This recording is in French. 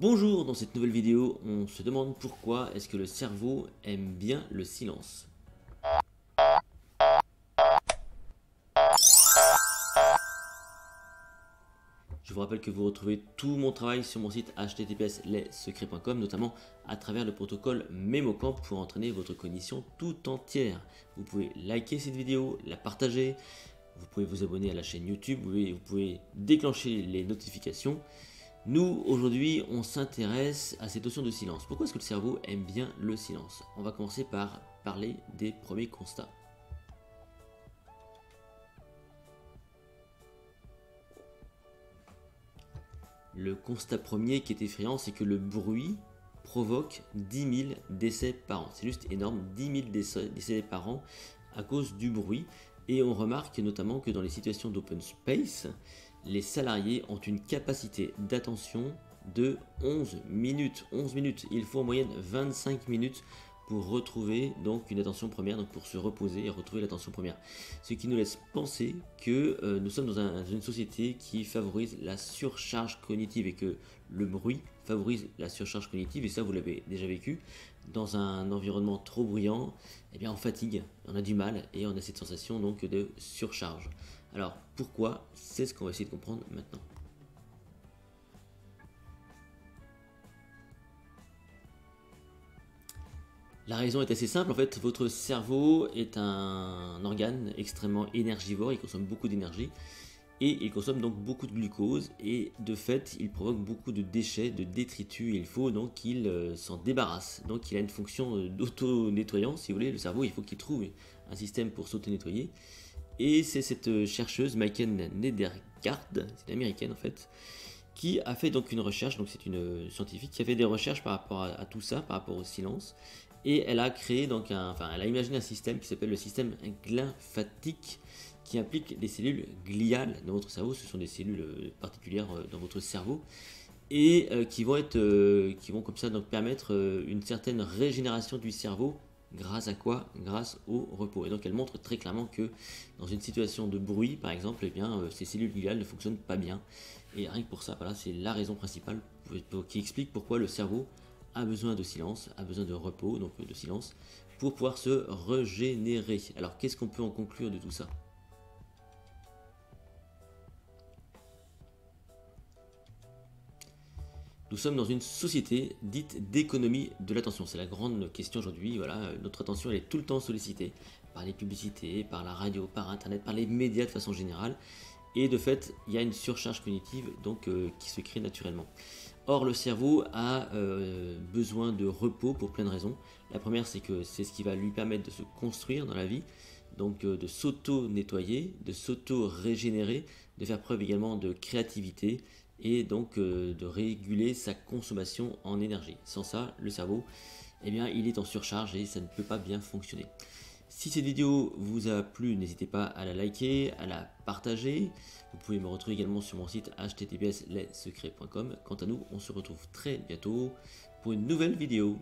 Bonjour, dans cette nouvelle vidéo, on se demande pourquoi est-ce que le cerveau aime bien le silence. Je vous rappelle que vous retrouvez tout mon travail sur mon site https://lessecrets.com, notamment à travers le protocole MemoCamp pour entraîner votre cognition tout entière. Vous pouvez liker cette vidéo, la partager, vous pouvez vous abonner à la chaîne YouTube, vous pouvez déclencher les notifications. Nous, aujourd'hui, on s'intéresse à cette notion de silence. Pourquoi est-ce que le cerveau aime bien le silence? On va commencer par parler des premiers constats. Le constat premier qui est effrayant, c'est que le bruit provoque 10 000 décès par an. C'est juste énorme, 10 000 décès par an à cause du bruit. Et on remarque notamment que dans les situations d'open space, les salariés ont une capacité d'attention de 11 minutes. 11 minutes. Il faut en moyenne 25 minutes pour retrouver donc une attention première, donc pour se reposer et retrouver l'attention première. Ce qui nous laisse penser que nous sommes dans une société qui favorise la surcharge cognitive et que le bruit favorise la surcharge cognitive, et ça vous l'avez déjà vécu. Dans un environnement trop bruyant, eh bien on fatigue, on a du mal et on a cette sensation donc de surcharge. Alors pourquoi? C'est ce qu'on va essayer de comprendre maintenant. La raison est assez simple, en fait, votre cerveau est un organe extrêmement énergivore, il consomme beaucoup d'énergie et il consomme donc beaucoup de glucose, et de fait il provoque beaucoup de déchets, de détritus, et il faut donc qu'il s'en débarrasse. Donc il a une fonction d'auto-nettoyant, si vous voulez. Le cerveau, il faut qu'il trouve un système pour s'auto-nettoyer, et c'est cette chercheuse Maiken Nedergaard, c'est une américaine en fait, qui a fait donc une recherche. Donc c'est une scientifique qui a fait des recherches par rapport à tout ça, par rapport au silence, et elle a créé donc elle a imaginé un système qui s'appelle le système glymphatique, qui implique les cellules gliales dans votre cerveau. Ce sont des cellules particulières dans votre cerveau, et qui vont comme ça donc permettre une certaine régénération du cerveau. Grâce à quoi? Grâce au repos. Et donc elle montre très clairement que dans une situation de bruit, par exemple, eh bien, ces cellules gliales ne fonctionnent pas bien. Et rien que pour ça, voilà, c'est la raison principale qui explique pourquoi le cerveau a besoin de silence, a besoin de repos, donc de silence, pour pouvoir se régénérer. Alors qu'est-ce qu'on peut en conclure de tout ça? Nous sommes dans une société dite d'économie de l'attention. C'est la grande question aujourd'hui. Voilà, notre attention, elle est tout le temps sollicitée par les publicités, par la radio, par Internet, par les médias de façon générale. Et de fait, il y a une surcharge cognitive donc, qui se crée naturellement. Or, le cerveau a besoin de repos pour plein de raisons. La première, c'est que c'est ce qui va lui permettre de se construire dans la vie, donc de s'auto-nettoyer, de s'auto-régénérer, de faire preuve également de créativité, et donc de réguler sa consommation en énergie. Sans ça, le cerveau, eh bien, il est en surcharge et ça ne peut pas bien fonctionner. Si cette vidéo vous a plu, n'hésitez pas à la liker, à la partager. Vous pouvez me retrouver également sur mon site https://lessecrets.com. Quant à nous, on se retrouve très bientôt pour une nouvelle vidéo.